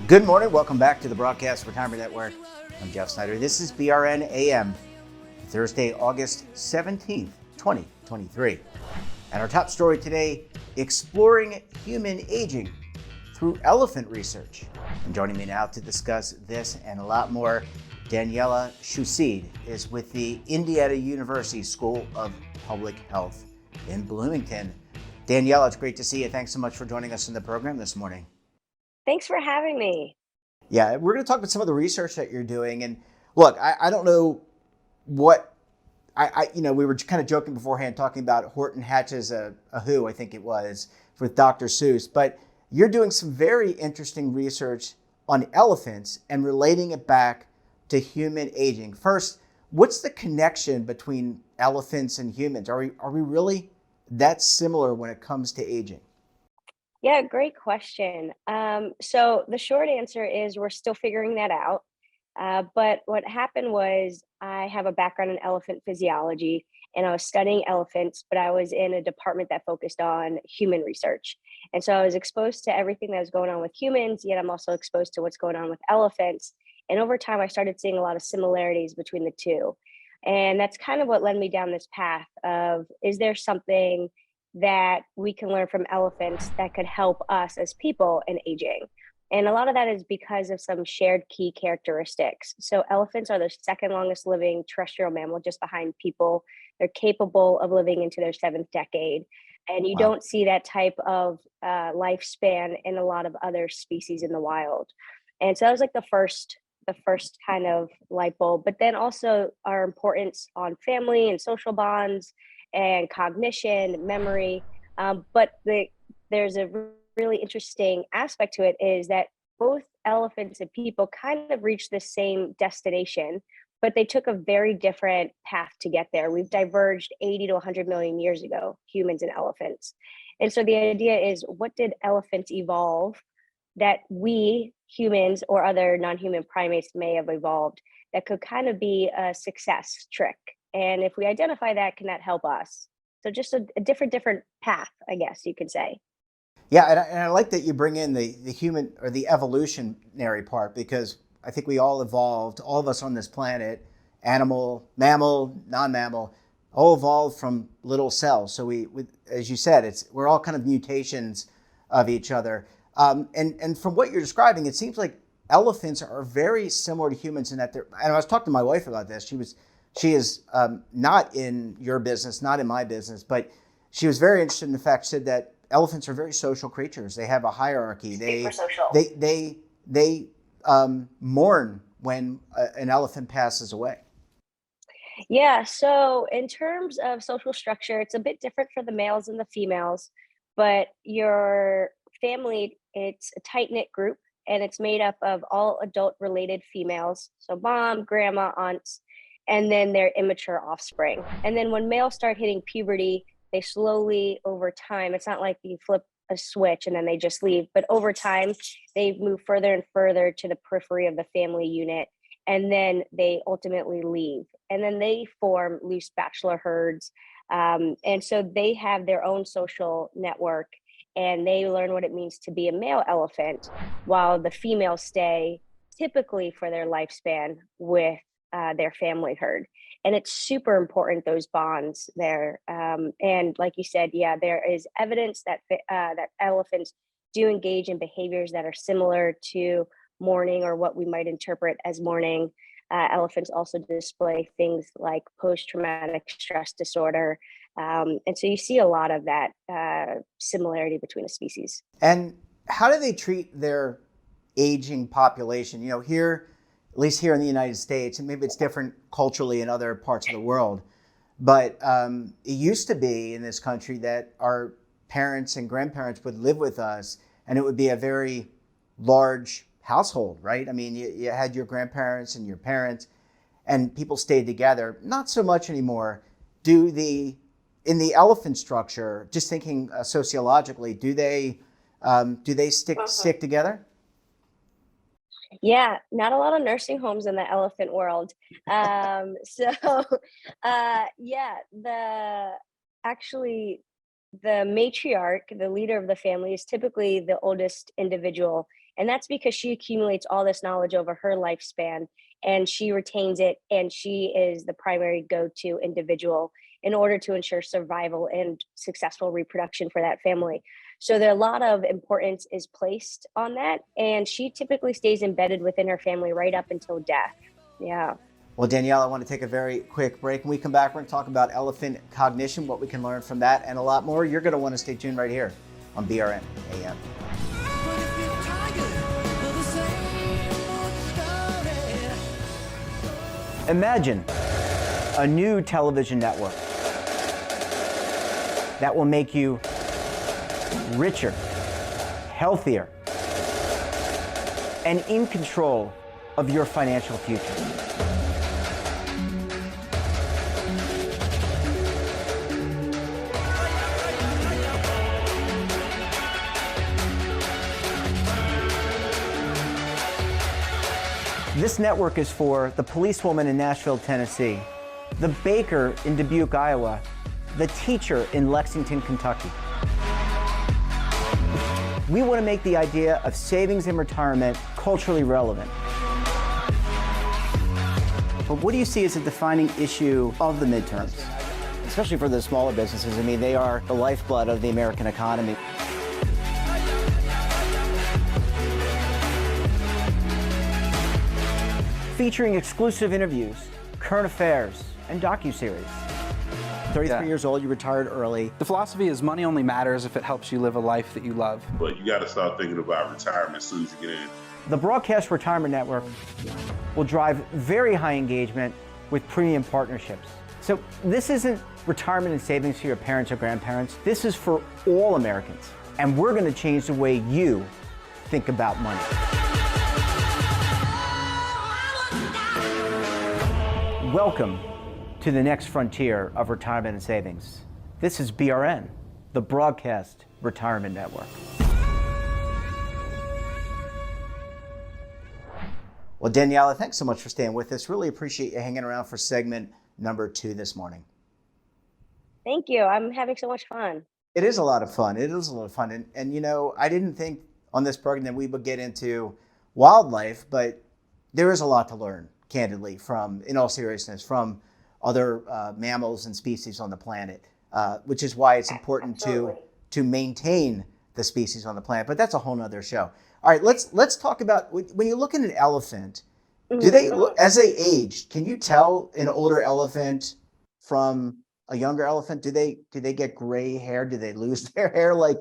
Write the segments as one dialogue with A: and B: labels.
A: Good morning. Welcome back to the Broadcast Retirement Network. I'm Jeff Snyder. This is BRN AM, Thursday, August 17th, 2023. And our top story today, exploring human aging through elephant research. And joining me now to discuss this and a lot more, Daniella Chusyd is with the Indiana University School of Public Health in Bloomington. Daniella, it's great to see you. Thanks so much for joining us in the program this morning.
B: Thanks for having me.
A: Yeah, we're going to talk about some of the research that you're doing. And look, I don't know what, we were kind of joking beforehand talking about Horton Hatch's a Who, I think it was, with Dr. Seuss. But you're doing some very interesting research on elephants and relating it back to human aging. First, what's the connection between elephants and humans? Are we really that similar when it comes to aging?
B: Yeah, great question. So the short answer is we're still figuring that out. But what happened was I have a background in elephant physiology and I was studying elephants, but I was in a department that focused on human research. And so I was exposed to everything that was going on with humans, yet I'm also exposed to what's going on with elephants. And over time, I started seeing a lot of similarities between the two. And that's kind of what led me down this path of, is there something that we can learn from elephants that could help us as people in aging? And a lot of that is because of some shared key characteristics. So elephants are the second longest living terrestrial mammal, just behind people. They're capable of living into their seventh decade. And you
A: Wow.
B: don't see that type of lifespan in a lot of other species in the wild. And so that was like the first kind of light bulb. But then also our importance on family and social bonds and cognition, memory. But there's a really interesting aspect to it, is that both elephants and people kind of reach the same destination, but they took a very different path to get there. We've diverged 80 to 100 million years ago, humans and elephants. And so the idea is, what did elephants evolve that we humans or other non-human primates may have evolved that could kind of be a success trick? And if we identify that, can that help us? So just a different path, I guess you could say.
A: Yeah, and I like that you bring in the human or the evolutionary part, because I think we all evolved, all of us on this planet, animal, mammal, non-mammal, all evolved from little cells. So we as you said, we're all kind of mutations of each other. And from what you're describing, it seems like elephants are very similar to humans in that they're, and I was talking to my wife about this. She is not in your business, not in my business, but she was very interested in the fact, said that elephants are very social creatures. They have a hierarchy. They mourn when an elephant passes away.
B: Yeah, so in terms of social structure, it's a bit different for the males and the females, but your family, it's a tight-knit group, and it's made up of all adult-related females, so mom, grandma, aunts, and then their immature offspring. And then when males start hitting puberty, they slowly, over time, it's not like you flip a switch and then they just leave, but over time, they move further and further to the periphery of the family unit, and then they ultimately leave. And then they form loose bachelor herds. And so they have their own social network, and they learn what it means to be a male elephant, while the females stay typically for their lifespan with their family herd. And it's super important, those bonds there. And like you said, yeah, there is evidence that that elephants do engage in behaviors that are similar to mourning, or what we might interpret as mourning. Elephants also display things like post-traumatic stress disorder. And so you see a lot of that similarity between the species.
A: And how do they treat their aging population? Here, at least here in the United States, and maybe it's different culturally in other parts of the world, but it used to be in this country that our parents and grandparents would live with us, and it would be a very large household, right? I mean, you had your grandparents and your parents, and people stayed together. Not so much anymore. Do the in the elephant structure, just thinking sociologically, do they stick together?
B: Yeah, not a lot of nursing homes in the elephant world. Yeah, actually the matriarch, the leader of the family, is typically the oldest individual, and that's because she accumulates all this knowledge over her lifespan, and she retains it, and she is the primary go-to individual in order to ensure survival and successful reproduction for that family. So there a lot of importance is placed on that, and she typically stays embedded within her family right up until death. Yeah.
A: Well, Danielle, I want to take a very quick break. When we come back, we're going to talk about elephant cognition, what we can learn from that, and a lot more. You're going to want to stay tuned right here on BRN AM. Imagine a new television network that will make you richer, healthier, and in control of your financial future. This network is for the policewoman in Nashville, Tennessee, the baker in Dubuque, Iowa, the teacher in Lexington, Kentucky. We want to make the idea of savings and retirement culturally relevant. But what do you see as a defining issue of the midterms, especially for the smaller businesses? I mean, they are the lifeblood of the American economy. Featuring exclusive interviews, current affairs, and docuseries. 33 years old, you retired early.
C: The philosophy is money only matters if it helps you live a life that you love.
D: But you got to start thinking about retirement as soon as you get in.
A: The Broadcast Retirement Network will drive very high engagement with premium partnerships. So this isn't retirement and savings for your parents or grandparents. This is for all Americans. And we're going to change the way you think about money. Welcome to the next frontier of retirement and savings. This is BRN, the Broadcast Retirement Network. Well, Daniella, thanks so much for staying with us. Really appreciate you hanging around for segment number 2 this morning.
B: Thank you. I'm having so much fun.
A: It is a lot of fun. It is a lot of fun. And you know, I didn't think on this program that we would get into wildlife, but there is a lot to learn, candidly, from, in all seriousness, from other mammals and species on the planet, which is why it's important to maintain the species on the planet. But that's a whole nother show. All right, let's talk about, when you look at an elephant, do they look, as they age, can you tell an older elephant from a younger elephant? Do they get gray hair? Do they lose their hair like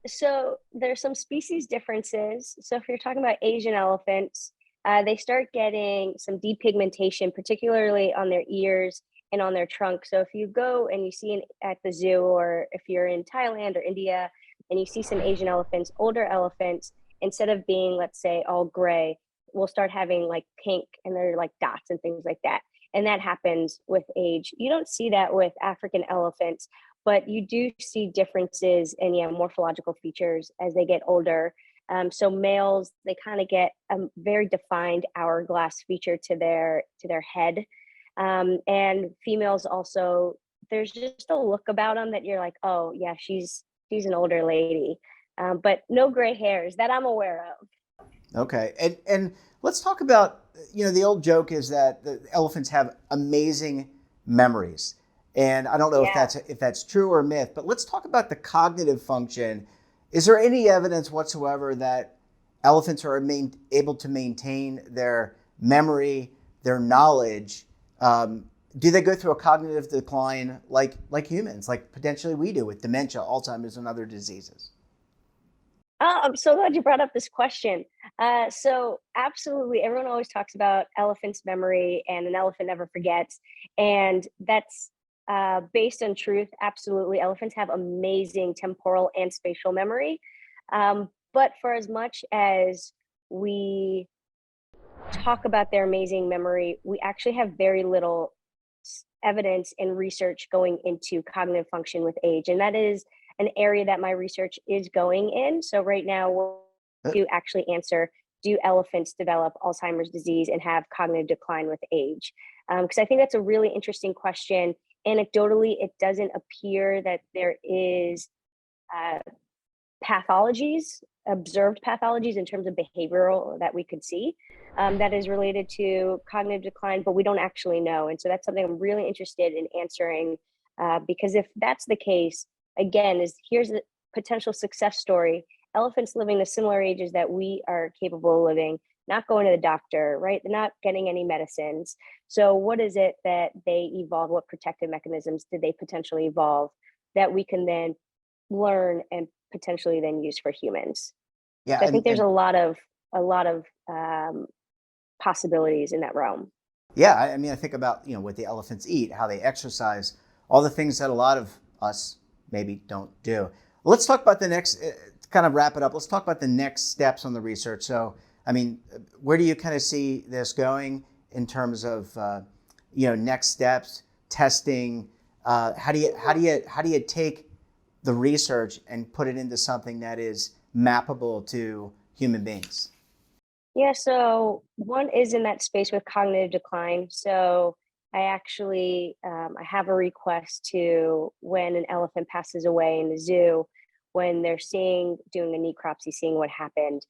B: So there's some species differences. So if you're talking about Asian elephants, they start getting some depigmentation, particularly on their ears and on their trunk. So if you go and you see at the zoo, or if you're in Thailand or India and you see some Asian elephants, older elephants, instead of being, let's say, all gray, will start having like pink, and they're like dots and things like that. And that happens with age. You don't see that with African elephants, but you do see differences in morphological features as they get older. So males, they kind of get a very defined hourglass feature to their head. And females also, there's just a look about them that you're like, oh yeah, she's an older lady. But no gray hairs that I'm aware of.
A: Okay, and let's talk about, the old joke is that the elephants have amazing memories. And I don't know if that's true or myth, but let's talk about the cognitive function. Is there any evidence whatsoever that elephants are able to maintain their memory, their knowledge? Do they go through a cognitive decline like humans, like potentially we do with dementia, Alzheimer's, and other diseases?
B: I'm so glad you brought up this question. So absolutely, everyone always talks about elephants' memory, and an elephant never forgets. And that's based on truth. Absolutely, elephants have amazing temporal and spatial memory. But for as much as we talk about their amazing memory, we actually have very little evidence and research going into cognitive function with age. And that is an area that my research is going in. So right now, we're to actually answer, do elephants develop Alzheimer's disease and have cognitive decline with age? Because I think that's a really interesting question. Anecdotally, it doesn't appear that there is pathologies, observed pathologies in terms of behavioral that we could see that is related to cognitive decline, but we don't actually know. And so that's something I'm really interested in answering, because if that's the case, again, here's a potential success story. Elephants living the similar ages that we are capable of living, not going to the doctor, right? They're not getting any medicines. So what is it that they evolved? What protective mechanisms did they potentially evolve that we can then learn and potentially then use for humans?
A: Yeah,
B: So I think there's a lot of possibilities in that realm.
A: yeah. I mean, I think about what the elephants eat, how they exercise, all the things that a lot of us maybe don't do. Let's talk about the next. To kind of wrap it up, let's talk about the next steps on the research. So, I mean, where do you kind of see this going in terms of next steps, testing? How do you take the research and put it into something that is mappable to human beings?
B: Yeah, so one is in that space with cognitive decline. So I actually I have a request to, when an elephant passes away in the zoo, when they're doing a necropsy, seeing what happened,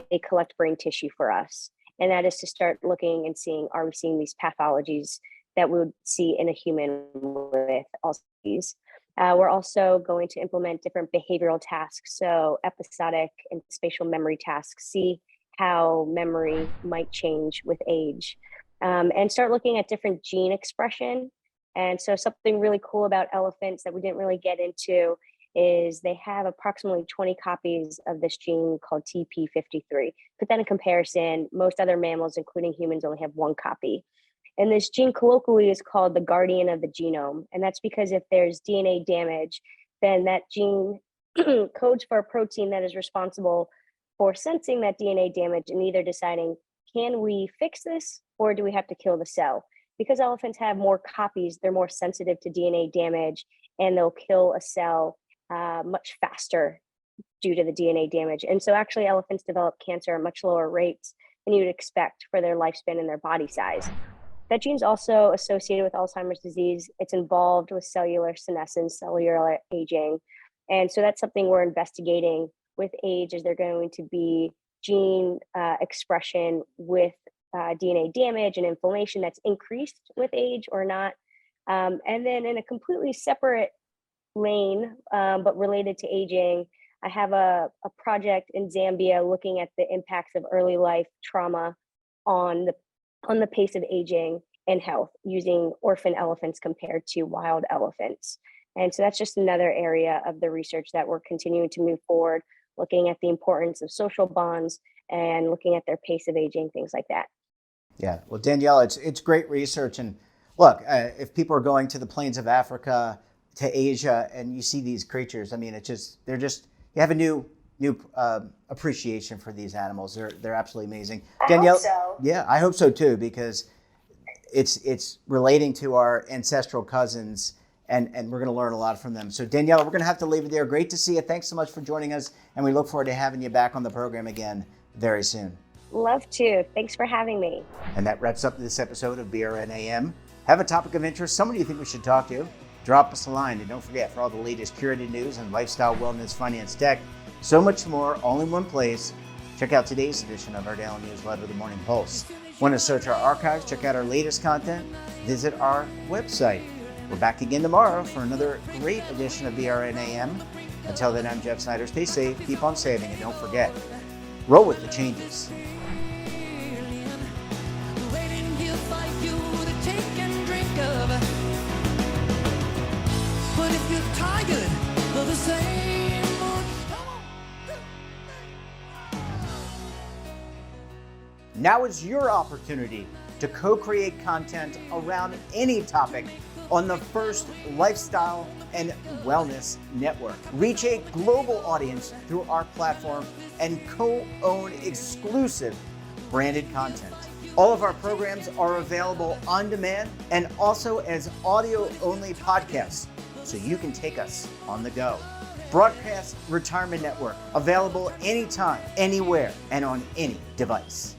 B: they collect brain tissue for us. And that is to start looking and seeing, are we seeing these pathologies that we would see in a human with Alzheimer's? We're also going to implement different behavioral tasks, so episodic and spatial memory tasks, see how memory might change with age, and start looking at different gene expression. And so something really cool about elephants that we didn't really get into is they have approximately 20 copies of this gene called TP53. Put that in comparison, most other mammals, including humans, only have one copy. And this gene colloquially is called the guardian of the genome. And that's because if there's DNA damage, then that gene codes for a protein that is responsible for sensing that DNA damage and either deciding, can we fix this or do we have to kill the cell? Because elephants have more copies, they're more sensitive to DNA damage, and they'll kill a cell much faster due to the DNA damage. And so actually elephants develop cancer at much lower rates than you would expect for their lifespan and their body size. That gene's also associated with Alzheimer's disease. It's involved with cellular senescence, cellular aging. And so that's something we're investigating with age. Is there going to be gene expression with DNA damage and inflammation that's increased with age or not? And then in a completely separate lane, but related to aging, I have a project in Zambia looking at the impacts of early life trauma on the pace of aging and health using orphan elephants compared to wild elephants. And so that's just another area of the research that we're continuing to move forward, looking at the importance of social bonds and looking at their pace of aging, things like that.
A: Yeah, well, Daniella, it's great research. And look, if people are going to the plains of Africa, to Asia, and you see these creatures, I mean, you have a new appreciation for these animals. They're absolutely amazing. Danielle,
B: hope so.
A: Yeah, I hope so too, because it's relating to our ancestral cousins, and we're going to learn a lot from them. So Daniella, we're going to have to leave it there. Great to see you. Thanks so much for joining us, and we look forward to having you back on the program again very soon.
B: Love to. Thanks for having me.
A: And that wraps up this episode of BRNAM. Have a topic of interest, somebody you think we should talk to? Drop us a line, and don't forget, for all the latest curated news on lifestyle, wellness, finance, tech, so much more, all in one place, check out today's edition of our daily newsletter, The Morning Pulse. Want to search our archives, check out our latest content, visit our website. We're back again tomorrow for another great edition of BRNAM. Until then, I'm Jeff Snyder. Stay safe, keep on saving, and don't forget, roll with the changes. Now is your opportunity to co-create content around any topic on the first lifestyle and wellness network. Reach a global audience through our platform and co-own exclusive branded content. All of our programs are available on demand and also as audio-only podcasts, so you can take us on the go. Broadcast Retirement Network, available anytime, anywhere, and on any device.